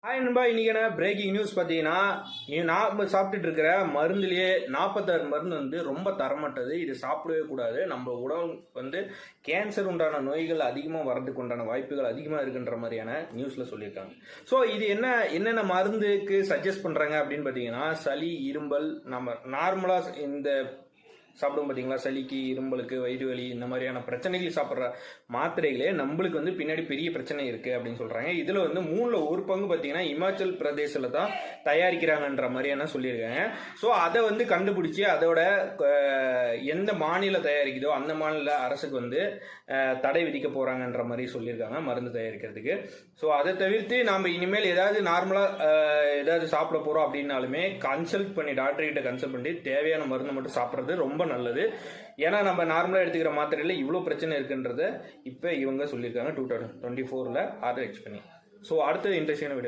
Hi நண்பா, இன்னைக்கான breaking news பார்த்தீங்கன்னா, நான் சாப்பிட்டுட்டு இருக்கிற மருந்துலேயே 46 மருந்து வந்து ரொம்ப தரமட்டது. இது சாப்பிடவே கூடாது. நம்ம உடல் வந்து கேன்சர் உண்டான நோய்கள் அதிகமாக வர்றதுக்கு உண்டான வாய்ப்புகள் அதிகமாக இருக்குன்ற மாதிரியான நியூஸில் சொல்லியிருக்காங்க. ஸோ இது என்னென்ன மருந்துக்கு சஜஸ்ட் பண்ணுறாங்க அப்படின்னு பார்த்தீங்கன்னா, சளி, இரும்பல், நம்ம நார்மலாக இந்த சாப்பிடும் பார்த்தீங்களா, சளிக்கு, இரும்பலுக்கு, வயிறு வலி, இந்த மாதிரியான பிரச்சனைகள் சாப்பிட்ற மாத்திரைகளே நம்மளுக்கு வந்து பின்னாடி பெரிய பிரச்சனை இருக்குது அப்படின்னு சொல்கிறாங்க. இதில் வந்து 3/1 பங்கு பார்த்தீங்கன்னா இமாச்சல் பிரதேசில் தான் தயாரிக்கிறாங்கன்ற மாதிரியான சொல்லியிருக்காங்க. ஸோ அதை வந்து கண்டுபிடிச்சி அதோட எந்த மாநிலம் தயாரிக்குதோ அந்த மாநில அரசுக்கு வந்து தடை விதிக்க போகிறாங்கன்ற மாதிரி சொல்லியிருக்காங்க மருந்து தயாரிக்கிறதுக்கு. ஸோ அதை தவிர்த்து நாம் இனிமேல் ஏதாவது நார்மலாக ஏதாவது சாப்பிட போகிறோம் அப்படின்னாலுமே கன்சல்ட் பண்ணி டாக்டர்கிட்ட கன்சல்ட் பண்ணி தேவையான மருந்து மட்டும் சாப்பிட்றது ரொம்ப நல்லது. ஏன்னா நம்ம நார்மலாக எடுத்துக்கிற மாத்திரையில் இவ்வளோ பிரச்சனை இருக்குன்றத இப்போ இவங்க சொல்லியிருக்காங்க 2024 ஆர்டர் பண்ணி. ஸோ அடுத்தது இன்ட்ரெஸ்டிங்கான வீடியோ.